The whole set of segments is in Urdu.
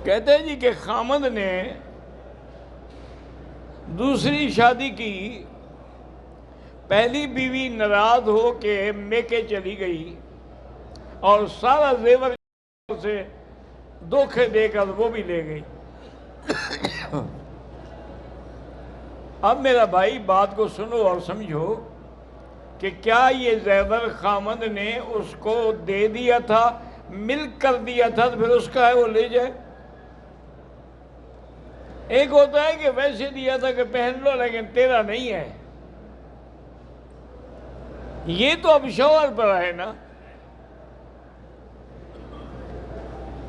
کہتے ہیں جی کہ خامد نے دوسری شادی کی، پہلی بیوی ناراض ہو کے میکے چلی گئی اور سارا زیور سے دھوکے دے کر وہ بھی لے گئی۔ اب میرا بھائی بات کو سنو اور سمجھو کہ کیا یہ زیور خامد نے اس کو دے دیا تھا، ملک کر دیا تھا تو پھر اس کا ہے وہ لے جائے؟ ایک ہوتا ہے کہ ویسے دیا تھا کہ پہن لو لیکن تیرا نہیں ہے، یہ تو اب شوہر پر ہے نا۔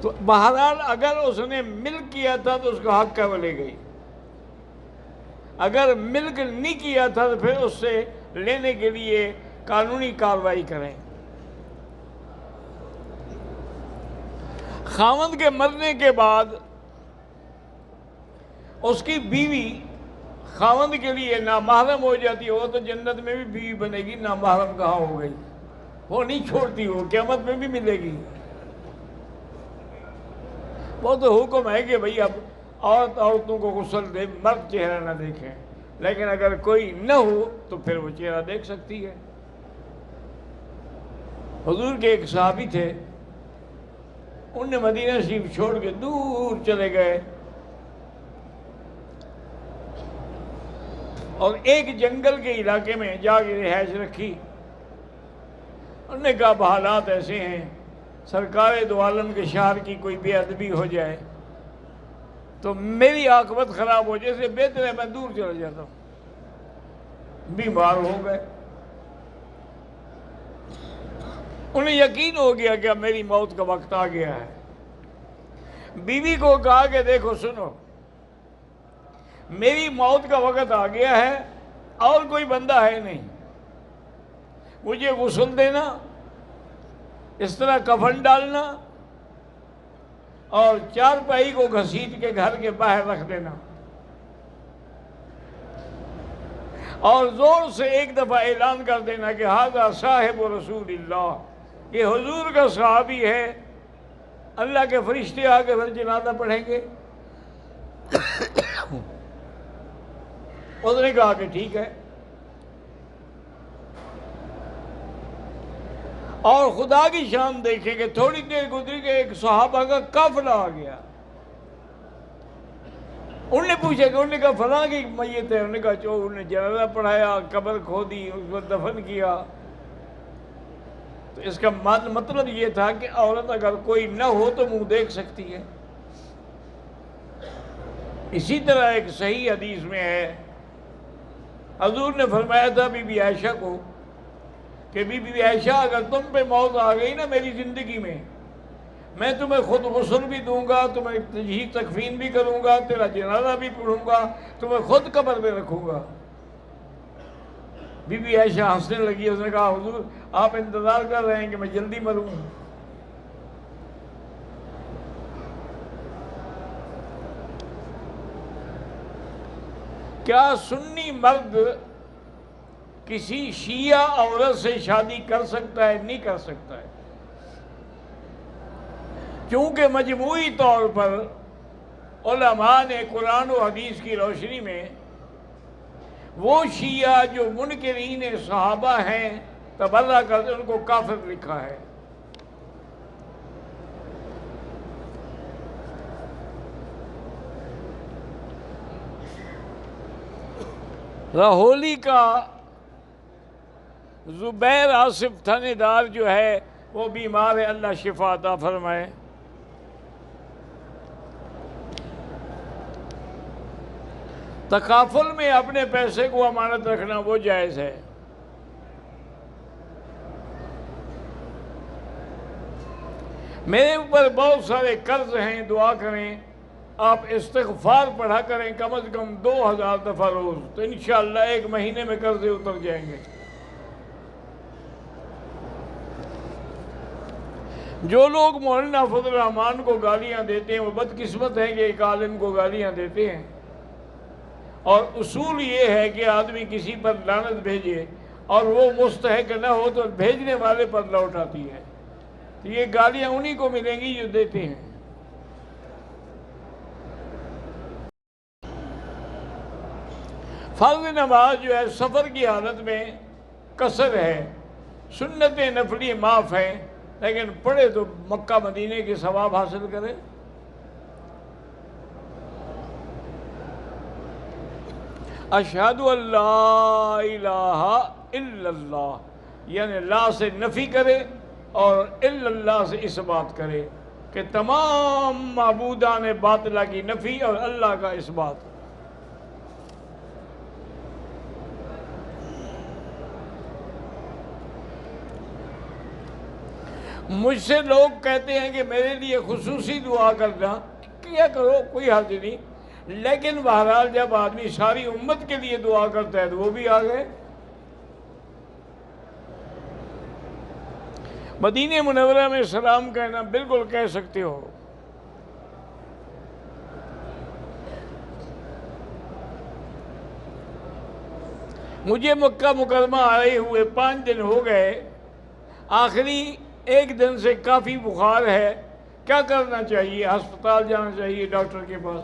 تو بہرحال اگر اس نے ملک کیا تھا تو اس کا حق ہے وہ لے گئی، اگر ملک نہیں کیا تھا تو پھر اس سے لینے کے لیے قانونی کارروائی کریں۔ خاوند کے مرنے کے بعد اس کی بیوی خاوند کے لیے نامحرم ہو جاتی ہو تو جنت میں بھی بیوی بنے گی، نامحرم کہاں ہو گئی، وہ نہیں چھوڑتی، ہو قیامت میں بھی ملے گی۔ وہ تو حکم ہے کہ بھئی اب عورتوں کو غسل دے، مرد چہرہ نہ دیکھیں، لیکن اگر کوئی نہ ہو تو پھر وہ چہرہ دیکھ سکتی ہے۔ حضور کے ایک صحابی تھے، ان نے مدینہ شریف چھوڑ کے دور چلے گئے اور ایک جنگل کے علاقے میں جا کے رہائش رکھی۔ انہوں نے کہا حالات ایسے ہیں، سرکار دو عالم کے شہر کی کوئی بے ادبی ہو جائے تو میری عاقبت خراب ہو جائے، سے بہتر ہے میں دور چلا جاتا ہوں۔ بیمار ہو گئے، انہیں یقین ہو گیا کہ اب میری موت کا وقت آ گیا ہے۔ بیوی کو کہا کہ دیکھو سنو، میری موت کا وقت آ گیا ہے اور کوئی بندہ ہے نہیں، مجھے غسل دینا، اس طرح کفن ڈالنا اور چارپائی کو گھسیٹ کے گھر کے باہر رکھ دینا، اور زور سے ایک دفعہ اعلان کر دینا کہ ھذا صاحب رسول اللہ، یہ حضور کا صحابی ہے، اللہ کے فرشتے آ کے پھر جنازہ پڑھیں گے۔ اس نے کہا کہ ٹھیک ہے، اور خدا کی شان دیکھیں کہ تھوڑی دیر گزری کہ ایک صحابہ کا قافلہ آ گیا۔ انہوں نے پوچھا کہ انہوں نے کہا فلاں کی میت ہے، انہوں نے کہا انہوں نے جنازہ پڑھایا، قبر کھودی، اس کو دفن کیا۔ تو اس کا مطلب یہ تھا کہ عورت اگر کوئی نہ ہو تو منہ دیکھ سکتی ہے۔ اسی طرح ایک صحیح حدیث میں ہے، حضور نے فرمایا تھا بی بی عائشہ کو کہ بی بی عائشہ اگر تم پہ موت آ گئی نا میری زندگی میں تمہیں خود غسل بھی دوں گا، تمہیں تجہیز تکفین بھی کروں گا، تیرا جنازہ بھی پڑھوں گا، تمہیں خود قبر میں رکھوں گا۔ بی بی عائشہ ہنسنے لگی، اس نے کہا حضور آپ انتظار کر رہے ہیں کہ میں جلدی مروں؟ کیا سنی مرد کسی شیعہ عورت سے شادی کر سکتا ہے؟ نہیں کر سکتا ہے، کیونکہ مجموعی طور پر علماء نے قرآن و حدیث کی روشنی میں وہ شیعہ جو منکرین صحابہ ہیں تبرہ کرتے ان کو کافر لکھا ہے۔ راہولی کا زبیر آصف تھانے دار جو ہے وہ بیمار ہے، اللہ شفا عطا فرمائے۔ تکافل میں اپنے پیسے کو امانت رکھنا وہ جائز ہے۔ میرے اوپر بہت سارے قرض ہیں، دعا کریں، آپ استغفار پڑھا کریں کم از کم 2000 دفعہ روز، تو انشاءاللہ ایک مہینے میں قرضے اتر جائیں گے۔ جو لوگ مولانا فضل الرحمان کو گالیاں دیتے ہیں وہ بدقسمت ہیں کہ ایک عالم کو گالیاں دیتے ہیں، اور اصول یہ ہے کہ آدمی کسی پر لعنت بھیجے اور وہ مستحق نہ ہو تو بھیجنے والے پر لوٹ آتی ہے، تو یہ گالیاں انہی کو ملیں گی جو دیتے ہیں۔ فرض نماز جو ہے سفر کی حالت میں قصر ہے، سنت نفلی معاف ہیں، لیکن پڑھے تو مکہ مدینے کے ثواب حاصل کرے۔ اشہد ان لا الہ الا اللہ، یعنی لا سے نفی کرے اور الا اللہ سے اس بات کرے کہ تمام معبودان باطلہ کی نفی اور اللہ کا اس بات۔ مجھ سے لوگ کہتے ہیں کہ میرے لیے خصوصی دعا کرنا، کیا کرو کوئی حرج نہیں، لیکن بہرحال جب آدمی ساری امت کے لیے دعا کرتا ہے تو وہ بھی آ گئے۔ مدینہ منورہ میں سلام کہنا بالکل کہہ سکتے ہو۔ مجھے مکہ مکرمہ آئے ہوئے 5 دن ہو گئے، آخری 1 دن سے کافی بخار ہے، کیا کرنا چاہیے؟ ہسپتال جانا چاہیے، ڈاکٹر کے پاس؟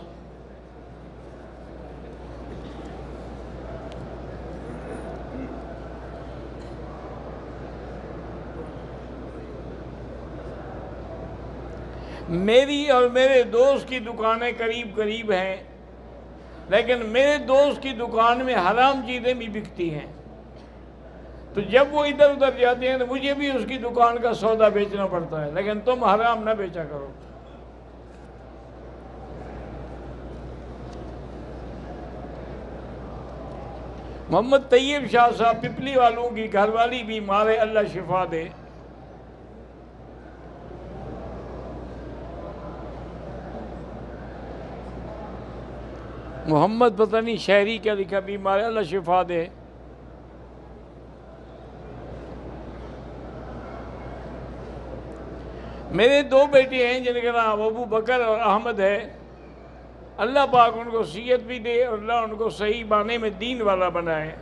میری اور میرے دوست کی دکانیں قریب قریب ہیں، لیکن میرے دوست کی دکان میں حرام چیزیں بھی بکتی ہیں، تو جب وہ ادھر ادھر جاتے ہیں تو مجھے بھی اس کی دکان کا سودا بیچنا پڑتا ہے، لیکن تم حرام نہ بیچا کرو۔ محمد طیب شاہ صاحب پپلی والوں کی گھر والی بیمار ہے، اللہ شفا دے۔ محمد پتہ نہیں شہری کیا لکھا، بیمار ہے، اللہ شفا دے۔ میرے 2 بیٹے ہیں جن کا نام ابو بکر اور احمد ہے، اللہ پاک ان کو صحت بھی دے اور اللہ ان کو صحیح معنی میں دین والا بنائے۔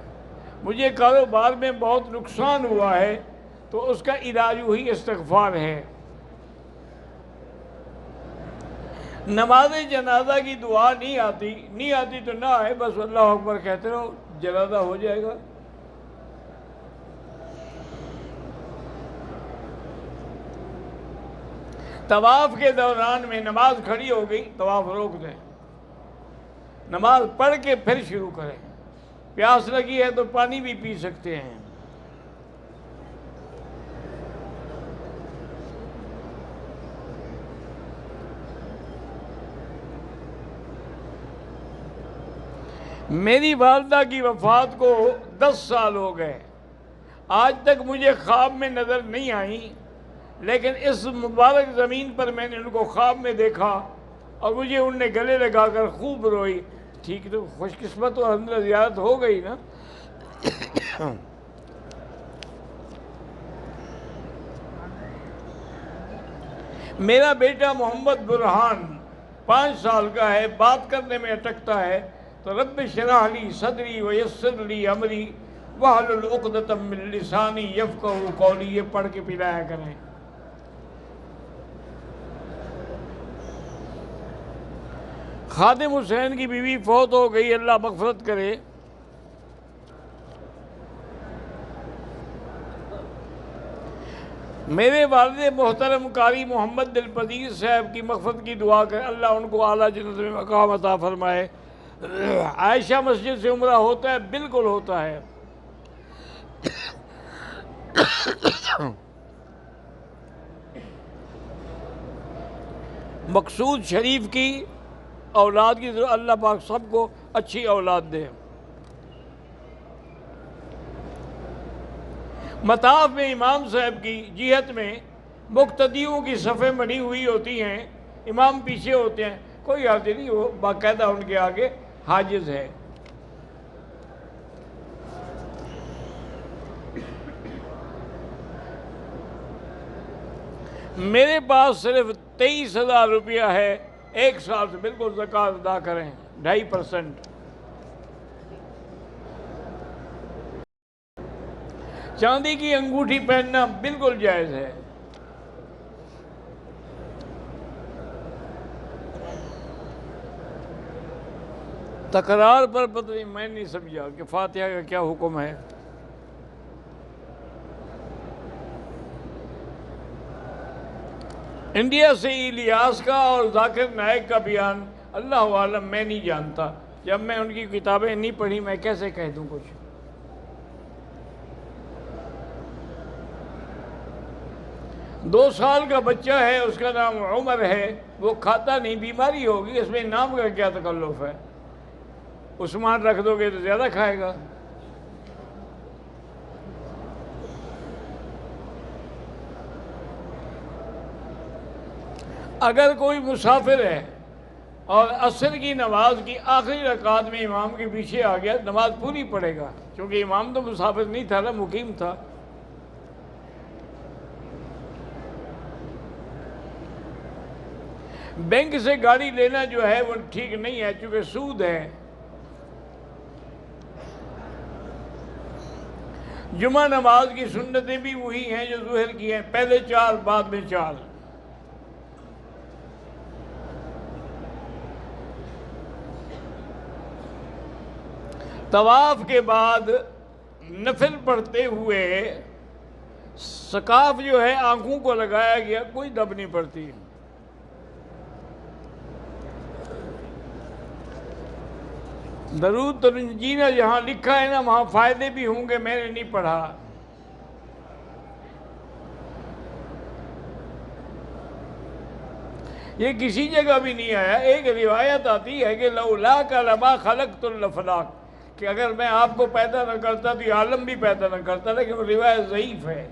مجھے کاروبار میں بہت نقصان ہوا ہے، تو اس کا علاج وہی استغفار ہے۔ نماز جنازہ کی دعا نہیں آتی تو نہ آئے، بس اللہ اکبر کہتے رہو، جنازہ ہو جائے گا۔ طواف کے دوران میں نماز کھڑی ہو گئی، طواف روک دیں، نماز پڑھ کے پھر شروع کریں۔ پیاس لگی ہے تو پانی بھی پی سکتے ہیں۔ میری والدہ کی وفات کو 10 سال ہو گئے، آج تک مجھے خواب میں نظر نہیں آئیں، لیکن اس مبارک زمین پر میں نے ان کو خواب میں دیکھا اور مجھے ان نے گلے لگا کر خوب روئی۔ ٹھیک تو خوش قسمت اور الحمدللہ زیارت ہو گئی نا۔ میرا بیٹا محمد برہان 5 سال کا ہے، بات کرنے میں اٹکتا ہے، تو رب اشرح لی صدری ویسر لی امری واحلل عقدۃ من لسانی یفقہوا قولی، یہ پڑھ کے پلایا کریں۔ خادم حسین کی بیوی فوت ہو گئی، اللہ مغفرت کرے۔ میرے والد محترم قاری محمد دلپذیر صاحب کی مغفرت کی دعا کر اللہ ان کو اعلیٰ جنت میں مقام عطا فرمائے۔ عائشہ مسجد سے عمرہ ہوتا ہے؟ بالکل ہوتا ہے۔ مقصود شریف کی اولاد کی ضرورت، اللہ پاک سب کو اچھی اولاد دے۔ مطاف میں امام صاحب کی جہت میں مقتدیوں کی صفیں بنی ہوئی ہوتی ہیں، امام پیچھے ہوتے ہیں، کوئی حاضر نہیں، وہ باقاعدہ ان کے آگے حاجز ہے۔ میرے پاس صرف 23,000 روپیہ ہے، 1 سال سے بالکل زکوٰۃ ادا کریں 2.5%۔ چاندی کی انگوٹھی پہننا بالکل جائز ہے۔ تکرار پر پتہ نہیں، میں نہیں سمجھا کہ فاتحہ کا کیا حکم ہے۔ انڈیا سے الیاس کا اور ذاکر نائک کا بیان اللہ عالم میں نہیں جانتا، جب میں ان کی کتابیں نہیں پڑھی میں کیسے کہہ دوں کچھ۔ 2 سال کا بچہ ہے، اس کا نام عمر ہے، وہ کھاتا نہیں، بیماری ہوگی، اس میں نام کا کیا تکلف ہے؟ عثمان رکھ دو گے تو زیادہ کھائے گا۔ اگر کوئی مسافر ہے اور عصر کی نماز کی آخری رکعت میں امام کے پیچھے آ گیا، نماز پوری پڑھے گا، کیونکہ امام تو مسافر نہیں تھا نا، مقیم تھا۔ بینک سے گاڑی لینا جو ہے وہ ٹھیک نہیں ہے، چونکہ سود ہے۔ جمعہ نماز کی سنتیں بھی وہی ہیں جو ظہر کی ہیں، پہلے 4 بعد میں 4۔ طواف کے بعد نفل پڑھتے ہوئے سقاف جو ہے آنکھوں کو لگایا گیا، کوئی دب نہیں پڑتی۔ درود تنجینا جہاں لکھا ہے نا وہاں فائدے بھی ہوں گے، میں نے نہیں پڑھا۔ یہ کسی جگہ بھی نہیں آیا۔ ایک روایت آتی ہے کہ لولاک لما خلقت الافلاک، کہ اگر میں آپ کو پیدا نہ کرتا تو یہ عالم بھی پیدا نہ کرتا، لیکن وہ روایت ضعیف ہے۔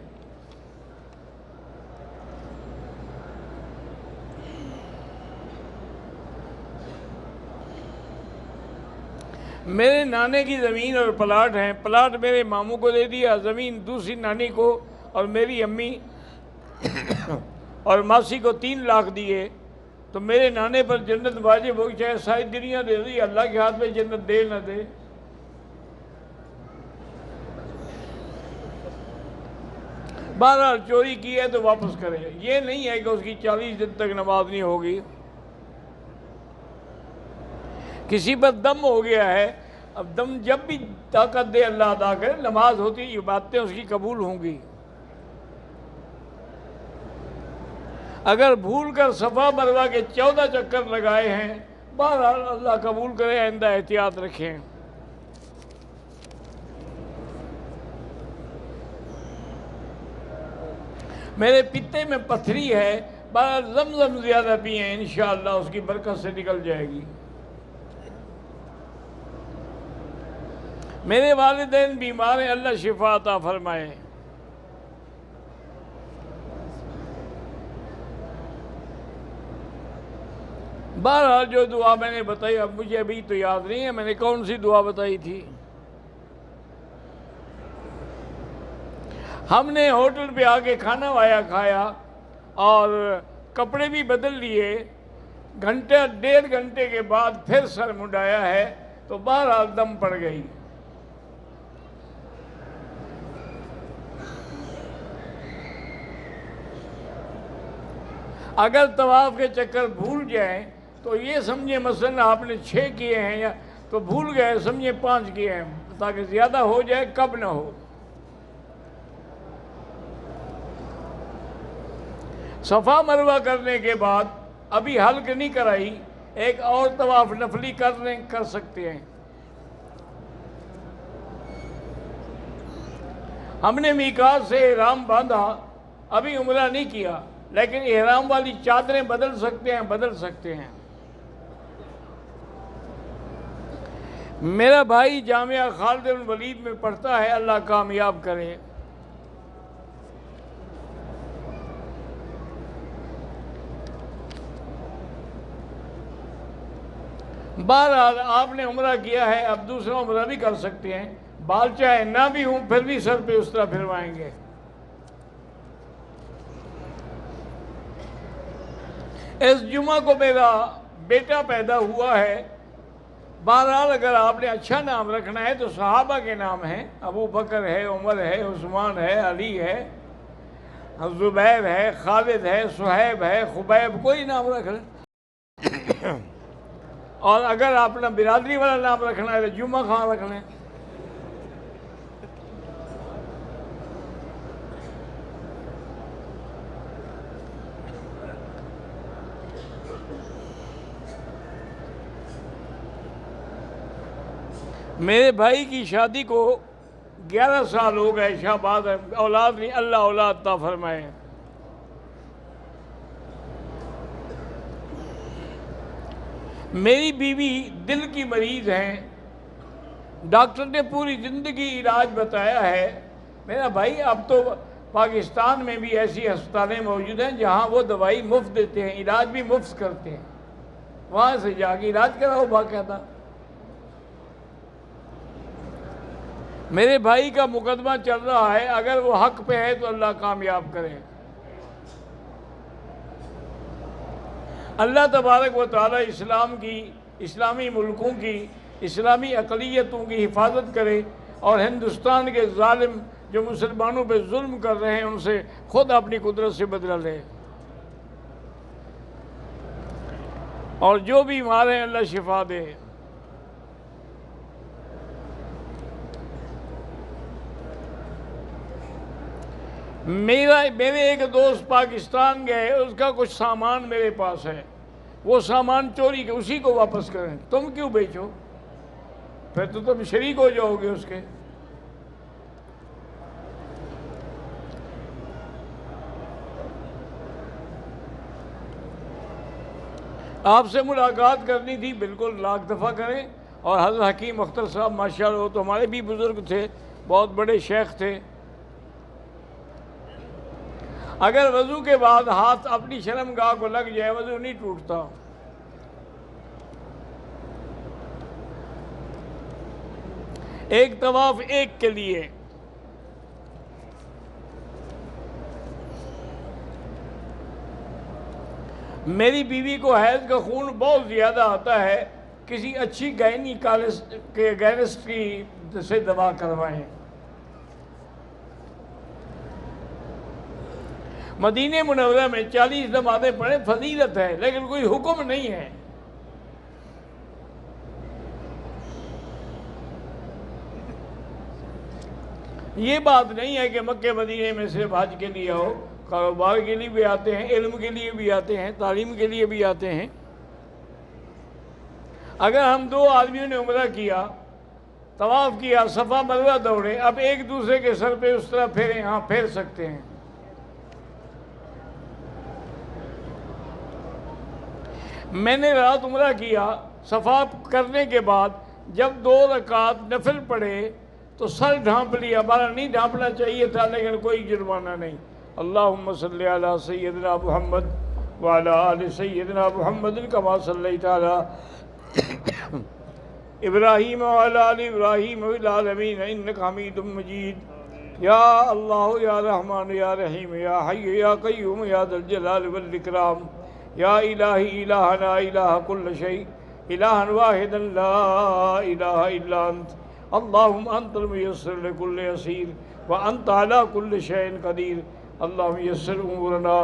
میرے نانے کی زمین اور پلاٹ ہیں، پلاٹ میرے ماموں کو دے دیا، زمین دوسری نانی کو اور میری امی اور ماسی کو 3 لاکھ دیے، تو میرے نانے پر جنت واجب ہو، چاہے ساری دنیا دے دی، اللہ کے ہاتھ میں جنت دے نہ دے۔ بہرحال چوری کی ہے تو واپس کرے، یہ نہیں ہے کہ اس کی 40 دن تک نماز نہیں ہوگی۔ کسی پر دم ہو گیا ہے، اب دم جب بھی طاقت دے اللہ ادا کرے، نماز ہوتی، یہ باتیں اس کی قبول ہوں گی۔ اگر بھول کر صفا مروہ کے 14 چکر لگائے ہیں، بہرحال اللہ قبول کرے، آئندہ احتیاط رکھیں۔ میرے پتے میں پتھری ہے، بہرحال زمزم زیادہ پئیں، انشاءاللہ اس کی برکت سے نکل جائے گی۔ میرے والدین بیمار ہیں، اللہ شفا عطا فرمائے۔ بہرحال جو دعا میں نے بتائی، اب مجھے ابھی تو یاد نہیں ہے میں نے کون سی دعا بتائی تھی۔ ہم نے ہوٹل پہ آ کے کھانا وایا کھایا اور کپڑے بھی بدل لیے، 1.5 گھنٹے کے بعد پھر سر منڈایا ہے تو بہرحال دم پڑ گئی۔ اگر طواف کے چکر بھول جائیں تو یہ سمجھیں مثلا آپ نے 6 کیے ہیں یا تو بھول گئے، سمجھیں 5 کیے ہیں، تاکہ زیادہ ہو جائے کب نہ ہو۔ صفا مروہ کرنے کے بعد ابھی حلق نہیں کرائی، ایک اور طواف نفلی کر سکتے ہیں۔ ہم نے میقات سے احرام باندھا، ابھی عمرہ نہیں کیا، لیکن احرام والی چادریں بدل سکتے ہیں۔ میرا بھائی جامعہ خالد بن ولید میں پڑھتا ہے، اللہ کامیاب کرے۔ بہرحال آپ نے عمرہ کیا ہے، اب دوسرا عمرہ بھی کر سکتے ہیں، بال چاہے نہ بھی ہوں پھر بھی سر پہ اس طرح پھروائیں گے۔ اس جمعہ کو میرا بیٹا پیدا ہوا ہے، بہرحال اگر آپ نے اچھا نام رکھنا ہے تو صحابہ کے نام ہیں، ابو بکر ہے، عمر ہے، عثمان ہے، علی ہے، زبیر ہے، خالد ہے، صہیب ہے، خبیب، کوئی نام رکھ لیں۔ اور اگر اپنا برادری والا نام رکھنا ہے تو جمعہ خان رکھ لیں۔ میرے بھائی کی شادی کو 11 سال ہو گئے، شہباز ہے، اولاد نہیں، اللہ اولاد عطا فرمائے۔ میری بیوی دل کی مریض ہیں، ڈاکٹر نے پوری زندگی علاج بتایا ہے۔ میرا بھائی اب تو پاکستان میں بھی ایسی ہسپتالیں موجود ہیں جہاں وہ دوائی مفت دیتے ہیں، علاج بھی مفت کرتے ہیں، وہاں سے جا کے علاج کراؤ باقاعدہ۔ میرے بھائی کا مقدمہ چل رہا ہے، اگر وہ حق پہ ہے تو اللہ کامیاب کرے۔ اللہ تبارک و تعالی اسلامی ملکوں کی، اسلامی اقلیتوں کی حفاظت کرے، اور ہندوستان کے ظالم جو مسلمانوں پہ ظلم کر رہے ہیں ان سے خود اپنی قدرت سے بدلہ لے، اور جو بھی بیمار ہیں اللہ شفا دے۔ میرے ایک دوست پاکستان گئے، اس کا کچھ سامان میرے پاس ہے، وہ سامان چوری کے، اسی کو واپس کریں، تم کیوں بیچو؟ پھر تو تم شریک ہو جاؤ گے اس کے۔ آپ سے ملاقات کرنی تھی، بالکل لاکھ دفعہ کریں۔ اور حضرت حکیم اختر صاحب ماشاءاللہ وہ تو ہمارے بھی بزرگ تھے، بہت بڑے شیخ تھے۔ اگر وضو کے بعد ہاتھ اپنی شرمگاہ کو لگ جائے وضو نہیں ٹوٹتا۔ ایک طواف ایک کے لیے۔ میری بیوی کو حیض کا خون بہت زیادہ آتا ہے، کسی اچھی گینسٹ کی سے دوا کروائیں۔ مدینہ منورہ میں 40 نمازیں پڑھیں، فضیلت ہے، لیکن کوئی حکم نہیں ہے۔ یہ بات نہیں ہے کہ مکہ مدینہ میں صرف حج کے لیے ہو، کاروبار کے لیے بھی آتے ہیں، علم کے لیے بھی آتے ہیں، تعلیم کے لیے بھی آتے ہیں۔ اگر ہم 2 آدمیوں نے عمرہ کیا، طواف کیا، صفا مروہ دوڑے، اب ایک دوسرے کے سر پہ اس طرح پھیریں، ہاں پھیر سکتے ہیں۔ میں نے رات عمرہ کیا، صفا کرنے کے بعد جب 2 رکعت نفل پڑھے تو سر ڈھانپ لیا، ہمارا نہیں ڈھانپنا چاہیے تھا، لیکن کوئی جرمانہ نہیں۔ اللہم صلی علی سیدنا محمد وعلی آل سیدنا محمد کما صلیت علی ابراہیم وعلی آل ابراہیم فی العالمین انک حمید مجید۔ یا اللہ یا رحمان یا رحیم یا حی یا قیوم یا ذا الجلال والاکرام، یا الہی الہنا الہ کل شیء، الہا واحدا لا الہ الا انت، اللہم انت المیسر لکل یسیر وانت علی کل شیء قدیر۔ اللہم یسر امورنا،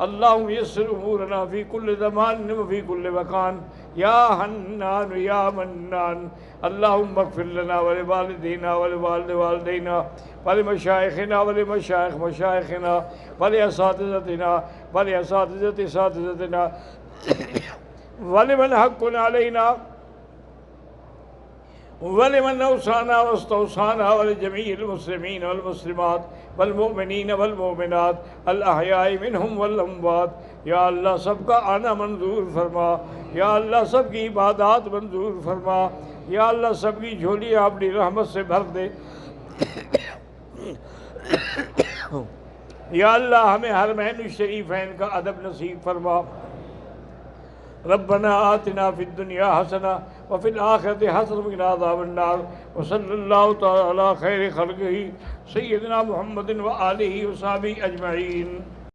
اللہم یسر امورنا فی کل زمان وفی کل مکان، یا حنان یا منان۔ اللہم اغفر لنا ولوالدینا ولوالد والدینا ولمشائخنا ولمشائخ مشائخنا ولاساتذتنا ولاساتذت اساتذتنا ولمن حق علینا ولمن اوصانا واستوصانا ولجميع المسلمین والمسلمات والمؤمنین والمؤمنات الاحیاء منہم والاموات۔ یا اللہ سب کا آنا منظور فرما، یا اللہ سب کی عبادات منظور فرما، یا اللہ سب کی جھولی اپنی رحمت سے بھر دے۔ یا اللہ ہمیں حرمین الشریفین کا ادب نصیب فرما۔ ربنا آتنا فی الدنیا حسنہ وفی الآخرۃ حسنہ وقنا عذاب النار، وصلی اللہ تعالی علی خیر خلقہ سیدنا محمد وآلہ وصحبہ اجمعین۔